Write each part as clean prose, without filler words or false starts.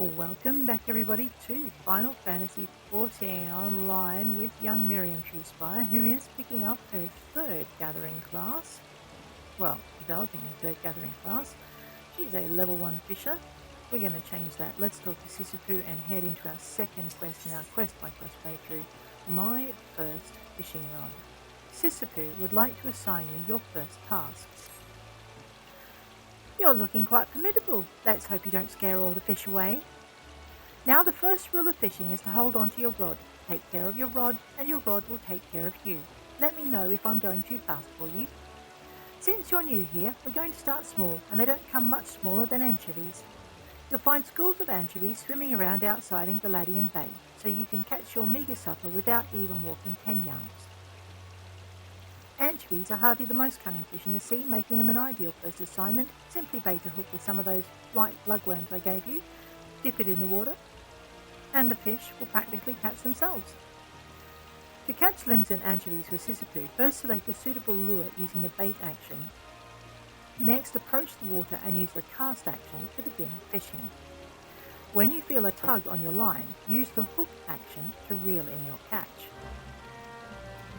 Welcome back everybody to Final Fantasy XIV Online with young Mirriam Treespire, who is picking up her third gathering class. Well, developing her third gathering class. She's a level 1 fisher. We're going to change that. Let's talk to Sisyphus and head into our second quest in our quest-by-quest playthrough, My First Fishing Rod. Sisyphus would like to assign you your first task. You're looking quite formidable. Let's hope you don't scare all the fish away. Now the first rule of fishing is to hold on to your rod. Take care of your rod and your rod will take care of you. Let me know if I'm going too fast for you. Since you're new here, we're going to start small and they don't come much smaller than anchovies. You'll find schools of anchovies swimming around outside in Galadian Bay, so you can catch your meagre supper without even walking 10 yards. Anchovies are hardly the most cunning fish in the sea, making them an ideal first assignment. Simply bait a hook with some of those light lugworms I gave you, dip it in the water, and the fish will practically catch themselves. To catch Limsan anchovies with Sisyphus, first select a suitable lure using the bait action. Next, approach the water and use the cast action to begin fishing. When you feel a tug on your line, use the hook action to reel in your catch.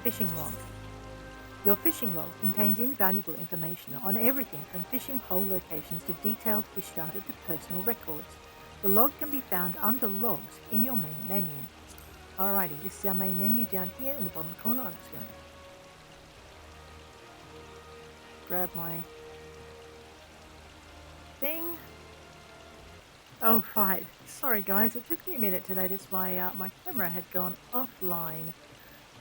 Fishing log. Your fishing log contains invaluable information on everything from fishing hole locations to detailed fish data to personal records. The log can be found under logs in your main menu. Alrighty, this is our main menu down here in the bottom corner. I'm just going to grab my thing. Oh right, sorry guys, it took me a minute to notice my camera had gone offline.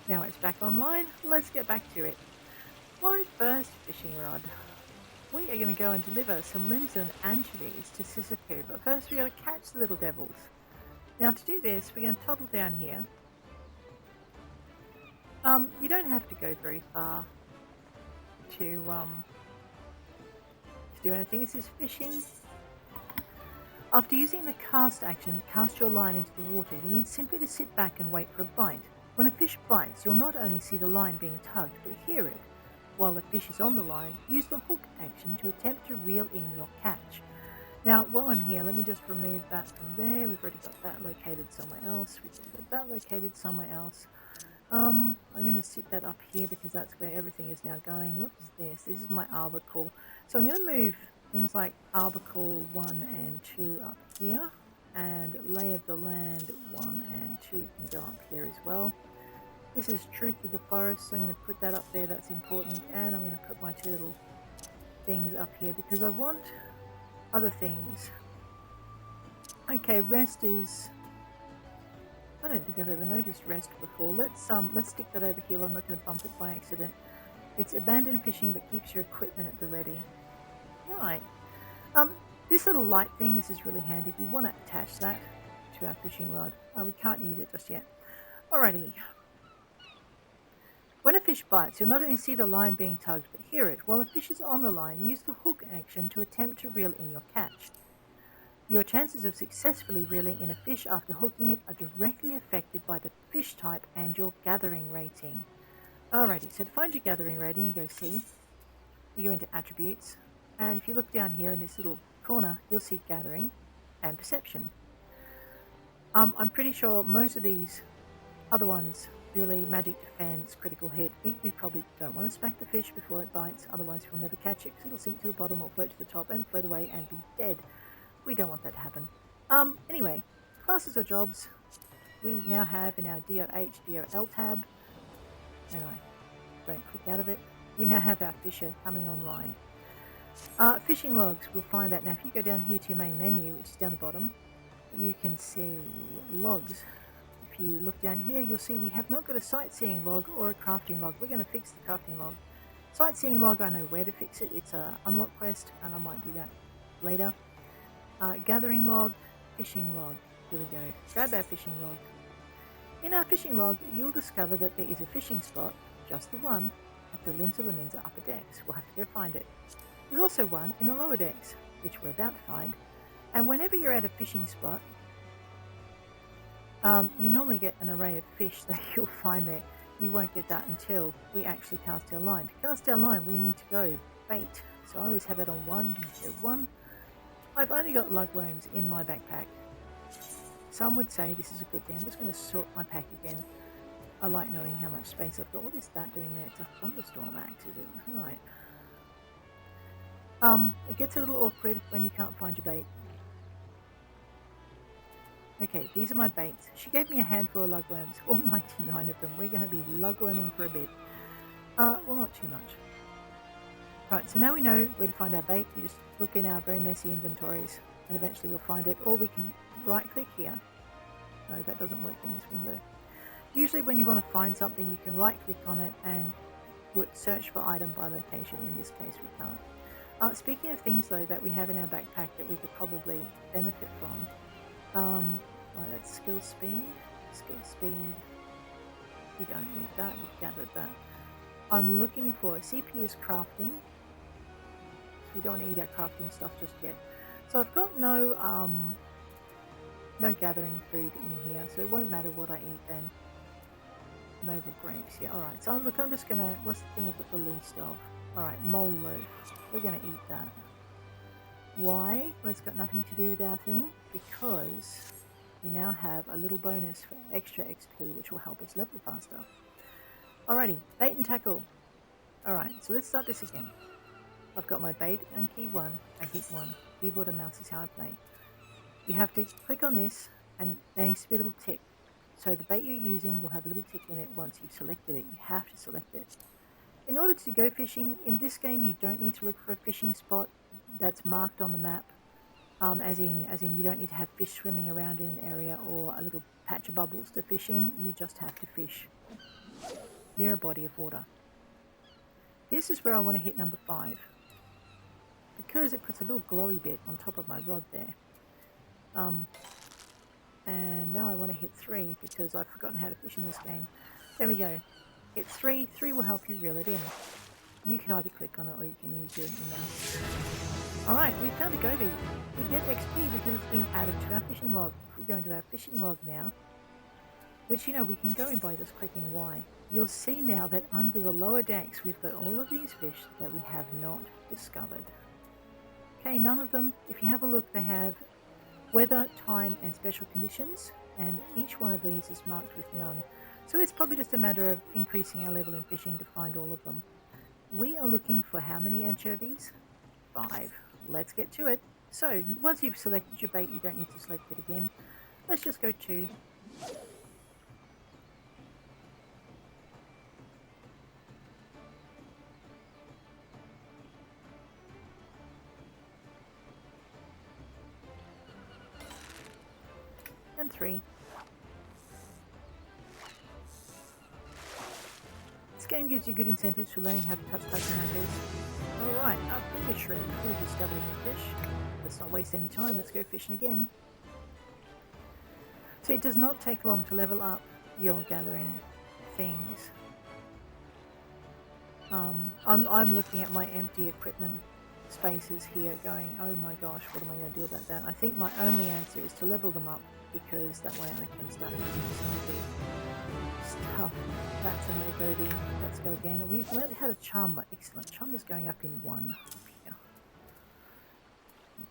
Now it's back online. Let's get back to it. My first fishing rod. We are going to go and deliver some Limsan anchovies to Sisyphus, but first we're going to catch the little devils. Now to do this, we're going to toddle down here. You don't have to go very far to do anything. This is fishing. After using the cast action, cast your line into the water. You need simply to sit back and wait for a bite. When a fish bites, you'll not only see the line being tugged, but hear it. While the fish is on the line, use the hook action to attempt to reel in your catch. Now, while I'm here, let me just remove that from there. We've already got that located somewhere else. We've got that located somewhere else. I'm going to sit that up here because that's where everything is now going. What is this? This is my arbicle. So I'm going to move things like arbicle 1 and 2 up here. And lay of the land 1 and 2 can go up here as well. This is truth of the forest, so I'm going to put that up there, that's important, and I'm going to put my two little things up here because I want other things. Okay, rest is, I don't think I've ever noticed rest before. Let's stick that over here. I'm not going to bump it by accident. It's abandoned fishing but keeps your equipment at the ready. Right. This little light thing, this is really handy. We want to attach that to our fishing rod. We can't use it just yet. Alrighty. When a fish bites, you'll not only see the line being tugged, but hear it. While the fish is on the line, use the hook action to attempt to reel in your catch. Your chances of successfully reeling in a fish after hooking it are directly affected by the fish type and your gathering rating. Alrighty, so to find your gathering rating, you go see. You go into attributes, and if you look down here in this little corner, you'll see gathering and perception. I'm pretty sure most of these other ones, really magic defense, critical hit, we probably don't want to smack the fish before it bites, otherwise we'll never catch it because it'll sink to the bottom or float to the top and float away and be dead. We don't want that to happen. Anyway, classes or jobs we now have in our DOH, DOL tab, and I don't click out of it, we now have our fisher coming online. Fishing logs, we'll find that now. If you go down here to your main menu, which is down the bottom, you can see logs. If you look down here, you'll see we have not got a sightseeing log or a crafting log. We're going to fix the crafting log. Sightseeing log, I know where to fix it. It's a unlock quest, and I might do that later. Gathering log, fishing log. Here we go. Grab our fishing log. In our fishing log, you'll discover that there is a fishing spot, just the one, at the Limsa upper decks. We'll have to go find it. There's also one in the lower decks, which we're about to find. And whenever you're at a fishing spot, you normally get an array of fish that you'll find there. You won't get that until we actually cast our line. To cast our line, we need to go bait. So I always have that on 1, 1. I've only got lugworms in my backpack. Some would say this is a good thing. I'm just going to sort my pack again. I like knowing how much space I've got. What is that doing there? It's a thunderstorm axe, is it? Right. It gets a little awkward when you can't find your bait. Okay, these are my baits. She gave me a handful of lugworms, all 99 of them. We're going to be lugworming for a bit. Well, not too much. Right, so now we know where to find our bait. We just look in our very messy inventories and eventually we'll find it. Or we can right-click here. No, that doesn't work in this window. Usually when you want to find something, you can right-click on it and search for item by location. In this case, we can't. Speaking of things, though, that we have in our backpack that we could probably benefit from. Right, that's skill speed. Skill speed. We don't need that. We've gathered that. I'm looking for CP is crafting. So we don't want to eat our crafting stuff just yet. So I've got no gathering food in here, so it won't matter what I eat then. Noble grapes, yeah, alright. So look, I'm just gonna, what's the thing I've got the least of? Alright, mole loaf. We're gonna eat that. Why? Well, it's got nothing to do with our thing, because we now have a little bonus for extra XP, which will help us level faster. Alrighty, bait and tackle. Alright, so let's start this again. I've got my bait and key 1. I hit 1. Keyboard and mouse is how I play. You have to click on this, and there needs to be a little tick. So the bait you're using will have a little tick in it once you've selected it. You have to select it. In order to go fishing, in this game you don't need to look for a fishing spot that's marked on the map. As in you don't need to have fish swimming around in an area or a little patch of bubbles to fish in. You just have to fish near a body of water. This is where I want to hit number 5. Because it puts a little glowy bit on top of my rod there. And now I want to hit 3 because I've forgotten how to fish in this game. There we go. Hit 3. 3 will help you reel it in. You can either click on it or you can use your mouse. Alright, we found a goby. We get XP because it's been added to our fishing log. If we go into our fishing log now, which you know we can go in by just clicking Y, you'll see now that under the lower decks we've got all of these fish that we have not discovered. Okay, none of them, if you have a look, they have weather, time and special conditions, and each one of these is marked with none. So it's probably just a matter of increasing our level in fishing to find all of them. We are looking for how many anchovies? 5. Let's get to it. So once you've selected your bait, you don't need to select it again. Let's just go to and 3. This game gives you good incentives for learning how to touch typing numbers. Alright, our finger shrimp. We've discovered a new fish. Let's not waste any time, let's go fishing again. So it does not take long to level up your gathering things. I'm looking at my empty equipment spaces here going, oh my gosh, what am I going to do about that? I think my only answer is to level them up, because that way I can start using some of the stuff. That's another goby. Let's go again. We've learned how to chum. Excellent. Chum is going up in 1. Up here.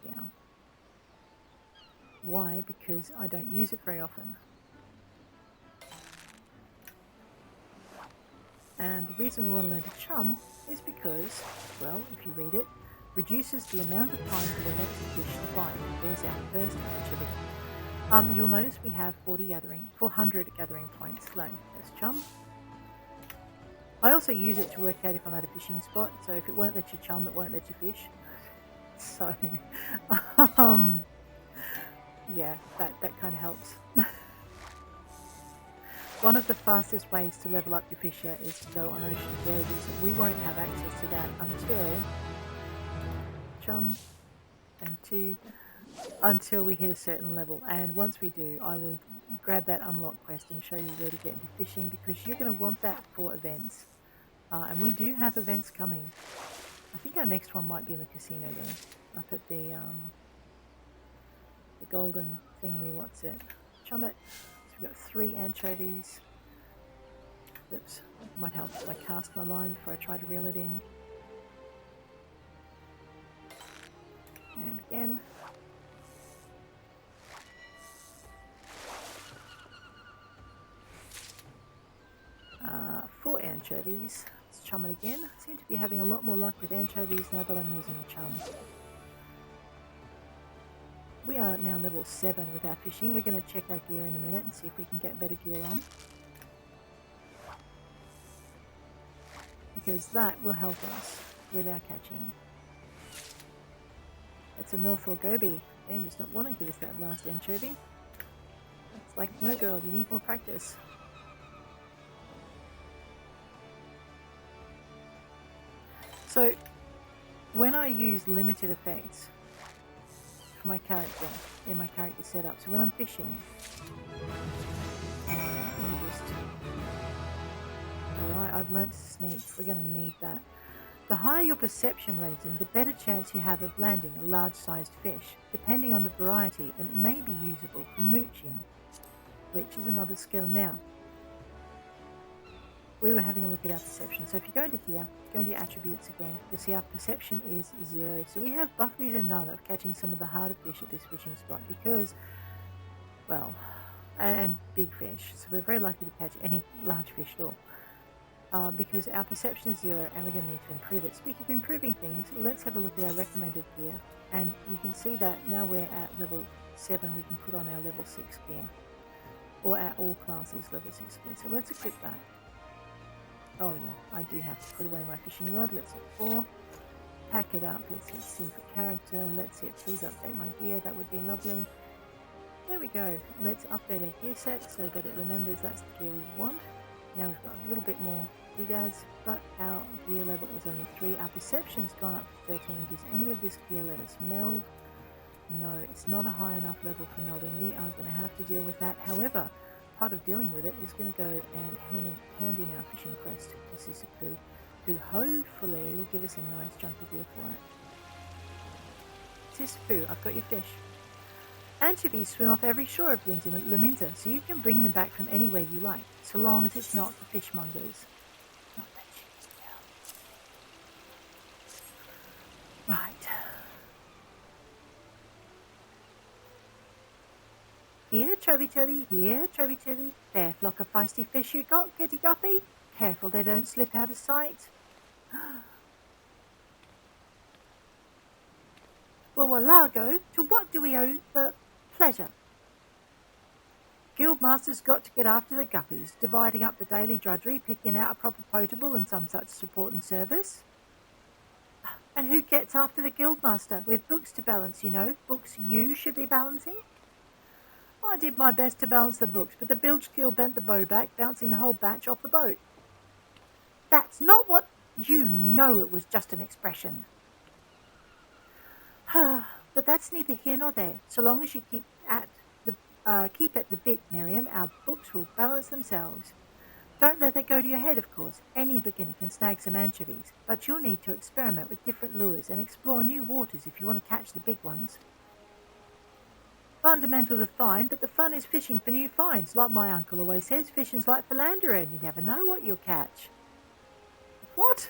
Yeah. Why? Because I don't use it very often. And the reason we want to learn to chum is because, well, if you read it, reduces the amount of time for the next fish to find. There's our first anchovy. You'll notice we have 400 gathering points. So let's chum. I also use it to work out if I'm at a fishing spot. So if it won't let you chum, it won't let you fish. So, yeah, that kind of helps. One of the fastest ways to level up your fisher is to go on ocean voyages. We won't have access to that until chum and 2 until we hit a certain level. And once we do, I will grab that unlock quest and show you where to get into fishing, because you're going to want that for events. And we do have events coming. I think our next one might be in the casino though, up at the golden thingy. What's it? Chum it. We've got 3 anchovies. Oops, might help if I cast my line before I try to reel it in. And again. for anchovies. Let's chum it again. I seem to be having a lot more luck with anchovies now that I'm using the chum. We are now level 7 with our fishing. We're going to check our gear in a minute and see if we can get better gear on. Because that will help us with our catching. That's a Milthor Goby. Game does not want to give us that last anchovy. It's like, no girl, you need more practice. So, when I use limited effects for my character, in my character setup, so when I'm fishing, alright, I've learnt to sneak, we're going to need that. The higher your perception rating, the better chance you have of landing a large-sized fish. Depending on the variety, it may be usable for mooching, which is another skill now. We were having a look at our perception. So if you go into here, go into your attributes again, you'll see our perception is 0. So we have buckley's and none of catching some of the harder fish at this fishing spot because, well, and big fish. So we're very likely to catch any large fish at all. Because our perception is 0 and we're going to need to improve it. Speaking of improving things, let's have a look at our recommended gear. And you can see that now we're at level 7, we can put on our level 6 gear. Or at all classes level 6 gear. So let's equip that. Oh yeah, I do have to put away my fishing rod. Let's hit 4. Pack it up. Let's hit C for character. Let's hit please update my gear. That would be lovely. There we go. Let's update our gear set so that it remembers that's the gear we want. Now we've got a little bit more doodads, but our gear level is only 3. Our perception's gone up to 13. Does any of this gear let us meld? No, it's not a high enough level for melding. We are going to have to deal with that. However, part of dealing with it is going to go and hand in our fishing quest to Sisapu, who hopefully will give us a nice chunky gear for it. Sisapu, I've got your fish. Anchovies swim off every shore of Lominsan, so you can bring them back from anywhere you like, so long as it's not the fishmongers. Not that cheeky girl. Right. Here, Choby, here, Choby. There, flock of feisty fish you got, Getty Guppy. Careful they don't slip out of sight. Well, Largo, to what do we owe the pleasure? Guildmaster's got to get after the guppies, dividing up the daily drudgery, picking out a proper potable and some such support and service. And who gets after the Guildmaster? With books to balance, you know. Books you should be balancing. I did my best to balance the books, but the bilge keel bent the bow back, bouncing the whole batch off the boat. That's not what... You know it was just an expression. But that's neither here nor there. So long as you keep at the bit, Mirriam, our books will balance themselves. Don't let that go to your head, of course. Any beginner can snag some anchovies, but you'll need to experiment with different lures and explore new waters if you want to catch the big ones. Fundamentals are fine, but the fun is fishing for new finds. Like my uncle always says, fishing's like philandering. You never know what you'll catch. What?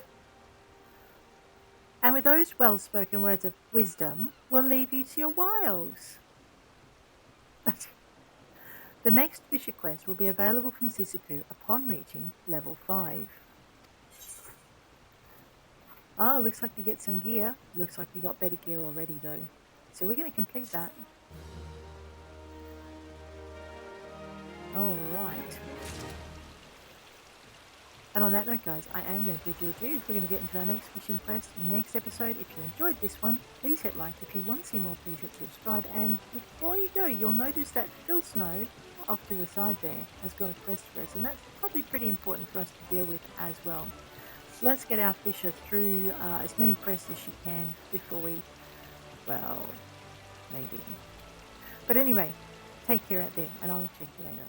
And with those well-spoken words of wisdom, we'll leave you to your wiles. The next Fisher quest will be available from Sisapu upon reaching level 5. Ah, looks like you get some gear. Looks like you got better gear already though. So we're going to complete that. Alright. And on that note, guys, I am going to bid you adieu. We're going to get into our next fishing quest next episode. If you enjoyed this one, please hit like. If you want to see more, please hit subscribe. And before you go, you'll notice that Phil Snow, off to the side there, has got a quest for us. And that's probably pretty important for us to deal with as well. So let's get our fisher through as many quests as she can before we, well, maybe. But anyway, take care out there, and I'll check you later.